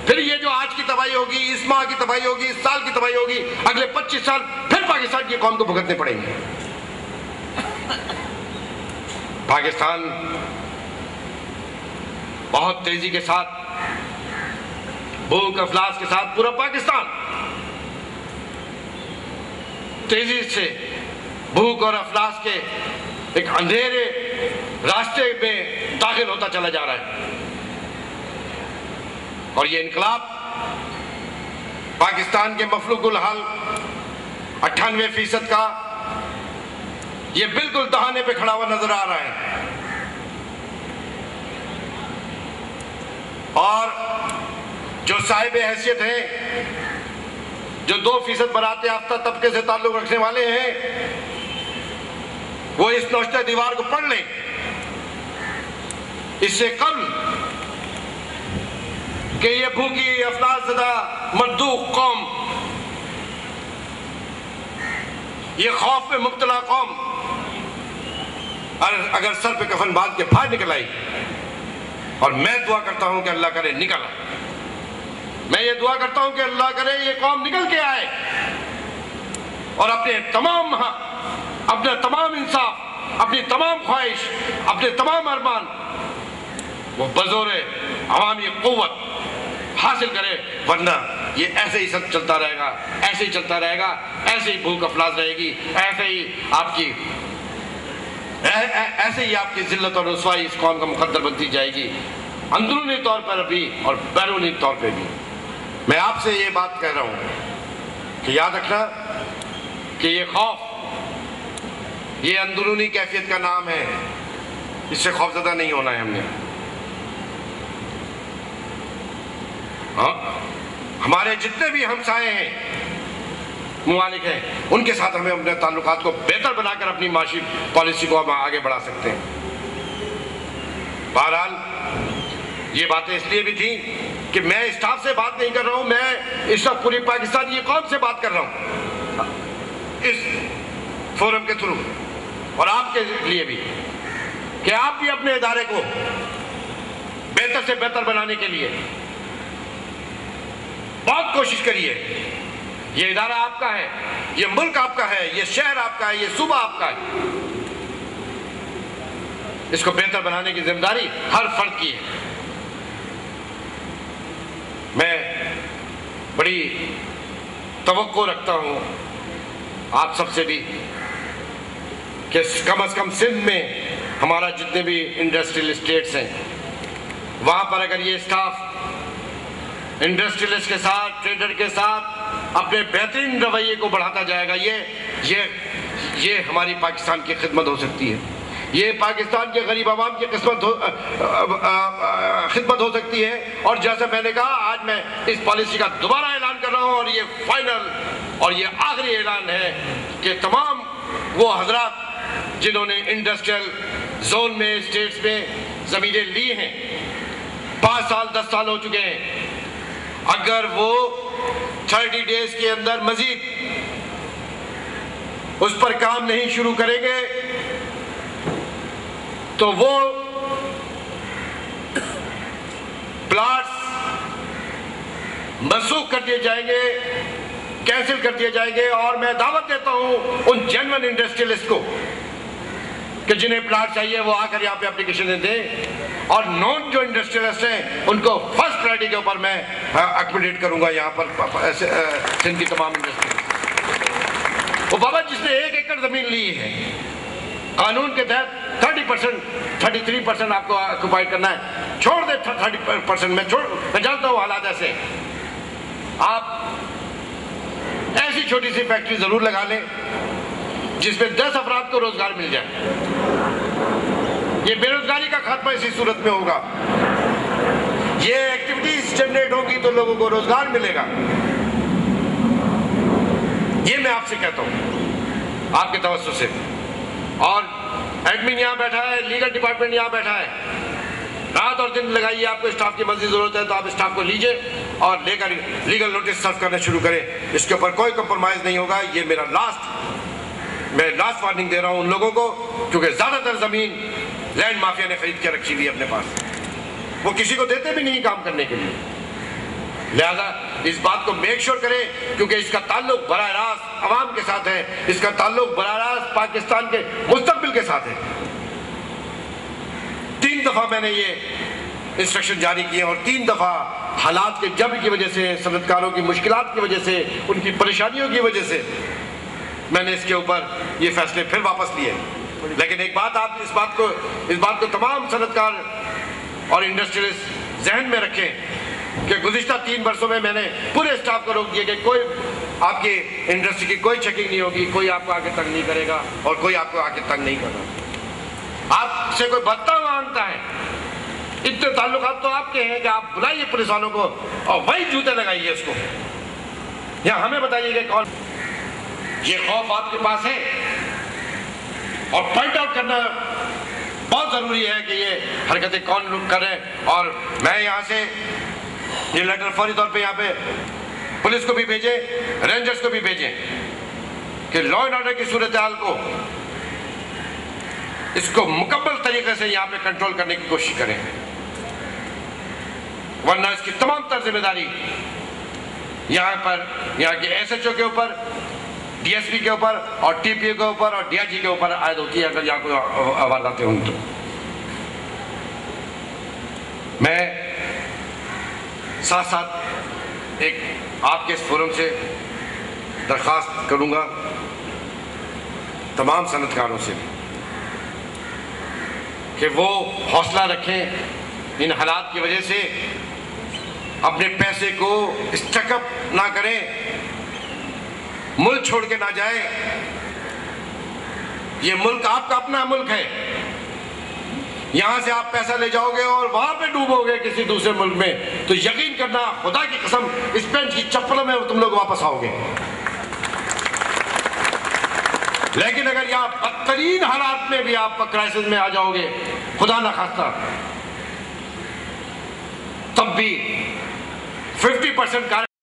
پھر یہ جو آج کی تباہی ہوگی، اس ماہ کی تباہی ہوگی، اس سال کی تباہی ہوگی، اگلے 25 سال پھر پاکستان کی قوم کو بھگتنے پڑیں گے۔ پاکستان بہت تیزی کے ساتھ، بھوک افلاس کے ساتھ، پورا پاکستان تیزی سے بھوک اور افلاس کے ایک اندھیرے راستے میں داخل ہوتا چلا جا رہا ہے، اور یہ انقلاب پاکستان کے مفلوق الحال 98% کا یہ بالکل دہانے پہ کھڑا ہوا نظر آ رہا ہے، اور جو صاحب حیثیت ہیں، جو 2% برات یافتہ طبقے سے تعلق رکھنے والے ہیں، وہ اس نوشتہ دیوار کو پڑھ لیں۔ اس سے قبل کہ یہ بھوکی افلاس زدہ مردوق قوم، یہ خوف میں مبتلا قوم اگر سر پہ کفن باندھ کے باہر نکل آئی، اور میں دعا کرتا ہوں کہ اللہ کرے نکل آئے، میں یہ دعا کرتا ہوں کہ اللہ کرے یہ قوم نکل کے آئے اور اپنے تمام حق، اپنا تمام انصاف، اپنی تمام خواہش، اپنے تمام ارمان وہ بزور عوامی قوت حاصل کرے، ورنہ یہ ایسے ہی سب چلتا رہے گا، ایسے ہی چلتا رہے گا، ایسے ہی بھوک افلاس رہے گی، ایسے ہی آپ کی ذلت اور رسوائی اس قوم کا مقدر بنتی جائے گی، اندرونی طور پر بھی اور بیرونی طور پہ بھی۔ میں آپ سے یہ بات کہہ رہا ہوں کہ یاد رکھنا کہ یہ خوف یہ اندرونی کیفیت کا نام ہے، اس سے خوفزدہ نہیں ہونا ہے ہم نے۔ ہمارے جتنے بھی ہمسائے ہیں، ممالک ہیں، ان کے ساتھ ہمیں اپنے تعلقات کو بہتر بنا کر اپنی معاشی پالیسی کو ہم آگے بڑھا سکتے ہیں۔ بہرحال یہ باتیں اس لیے بھی تھیں کہ میں اسٹاف سے بات نہیں کر رہا ہوں، میں اس وقت پوری پاکستانی قوم سے بات کر رہا ہوں اس فورم کے تھرو، اور آپ کے لیے بھی، کہ آپ بھی اپنے ادارے کو بہتر سے بہتر بنانے کے لیے بہت کوشش کریے۔ یہ ادارہ آپ کا ہے، یہ ملک آپ کا ہے، یہ شہر آپ کا ہے، یہ صوبہ آپ کا ہے، اس کو بہتر بنانے کی ذمہ داری ہر فرد کی ہے۔ میں بڑی توقع رکھتا ہوں آپ سب سے بھی کہ کم از کم سندھ میں ہمارا جتنے بھی انڈسٹریل اسٹیٹس ہیں، وہاں پر اگر یہ اسٹاف انڈسٹریلسٹ کے ساتھ، ٹریڈر کے ساتھ اپنے بہترین رویے کو بڑھاتا جائے گا، یہ ہماری پاکستان کی خدمت ہو سکتی ہے، یہ پاکستان کے غریب عوام کی خدمت ہو سکتی ہے۔ اور جیسا میں نے کہا، آج میں اس پالیسی کا دوبارہ اعلان کر رہا ہوں، اور یہ فائنل اور یہ آخری اعلان ہے کہ تمام وہ حضرات جنہوں نے انڈسٹریل زون میں، اسٹیٹس میں زمینیں لی ہیں، 5 سال 10 سال ہو چکے ہیں، اگر وہ 30 ڈیز کے اندر مزید اس پر کام نہیں شروع کریں گے تو وہ پلاٹس منسوخ کر دیے جائیں گے، کینسل کر دیے جائیں گے۔ اور میں دعوت دیتا ہوں ان جینوئن انڈسٹریلسٹ کو کہ جنہیں پلاٹ چاہیے وہ آ کر یہاں پہ اپلیکیشن دیں، اور نون جو انڈسٹریلسٹ ہیں ان کو فرسٹ پرائرٹی کے اوپر میں ایکوموڈیٹ کروں گا یہاں پر سندھ کی تمام انڈسٹریز۔ وہ بابا جس نے 1 ایکڑ زمین لی ہے، قانون کے تحت 33% آپ کو آکوپائی کرنا ہے، چھوڑ دے 30%۔ میں جانتا ہوں حالات ایسے، آپ ایسی چھوٹی سی فیکٹری ضرور لگا لیں جس میں 10 افراد کو روزگار مل جائے۔ یہ بے روزگاری کا خاتمہ اسی صورت میں ہوگا، یہ ایکٹیویٹیز جنریٹ ہوگی تو لوگوں کو روزگار ملے گا۔ یہ میں آپ سے کہتا ہوں آپ کے توسط سے، اور ایڈمن یہاں بیٹھا ہے، لیگل ڈپارٹمنٹ یہاں بیٹھا ہے، رات اور دن لگائیے، آپ کو اسٹاف کی مزید ضرورت ہے تو آپ اسٹاف کو لیجئے اور لے کر لیگل نوٹس سرو کرنا شروع کریں۔ اس کے اوپر کوئی کمپرومائز نہیں ہوگا۔ یہ میں لاسٹ وارننگ دے رہا ہوں ان لوگوں کو، کیونکہ زیادہ تر زمین لینڈ مافیا نے خرید کے رکھی ہوئی ہے اپنے پاس، وہ کسی کو دیتے بھی نہیں کام کرنے کے لیے۔ لہذا اس بات کو میک شور کریں، کیونکہ اس کا تعلق براہ راست عوام کے ساتھ ہے، اس کا تعلق براہ راست پاکستان کے مستقبل کے ساتھ ہے۔ 3 دفعہ میں نے یہ انسٹرکشن جاری کیے اور 3 دفعہ حالات کے جبر کی وجہ سے، صنعت کاروں کی مشکلات کی وجہ سے، ان کی پریشانیوں کی وجہ سے میں نے اس کے اوپر یہ فیصلے پھر واپس لیے۔ لیکن ایک بات آپ اس بات کو تمام صنعت کار اور انڈسٹریلسٹ ذہن میں رکھیں کہ گزشتہ 3 برسوں میں نے پورے اسٹاف کو روک دیا کہ کوئی آپ کی انڈسٹری کی کوئی چیکنگ نہیں ہوگی، کوئی آپ کو آگے تنگ نہیں کرے گا اور کوئی آپ کو آگے تنگ نہیں کرے گا۔ آپ سے کوئی بھتہ مانگتا ہے، اتنے تعلقات تو آپ کے ہیں کہ آپ بلائیے پولیس والوں کو اور وہی جوتے لگائیے اس کو، یا ہمیں بتائیے کہ کون۔ یہ خوف آپ کے پاس ہے اور پوائنٹ آؤٹ کرنا بہت ضروری ہے کہ یہ حرکتیں کون لوگ کر رہے ہیں۔ اور میں یہاں سے یہ لیٹر فوری طور پہ یہاں پہ پولیس کو بھی بھیجیں، رینجرز کو بھی بھیجیں کہ لا اینڈ آرڈر کی صورتحال کو اس کو مکمل طریقے سے یہاں پہ کنٹرول کرنے کی کوشش کریں، ورنہ اس کی تمام تر ذمہ داری یہاں کے ایس ایچ او کے اوپر، ڈی ایس پی کے اوپر اور ٹی پی او کے اوپر اور ڈی آئی جی کے اوپر عائد ہوتی ہے اگر یہاں کوئی وارداتیں ہوں تو۔ میں ساتھ ساتھ ایک آپ کے اس فورم سے درخواست کروں گا تمام صنعت کاروں سے کہ وہ حوصلہ رکھیں، ان حالات کی وجہ سے اپنے پیسے کو اسٹک اپ نہ کریں، ملک چھوڑ کے نہ جائیں۔ یہ ملک آپ کا اپنا ملک ہے، یہاں سے آپ پیسہ لے جاؤ گے اور وہاں پہ ڈوبو گے کسی دوسرے ملک میں تو یقین کرنا خدا کی قسم اس پینٹ کی چپلوں میں تم لوگ واپس آؤ گے۔ لیکن اگر یہاں بدترین حالات میں بھی آپ کرائسس میں آ جاؤ گے خدا نہ خواستہ، تب بھی 50%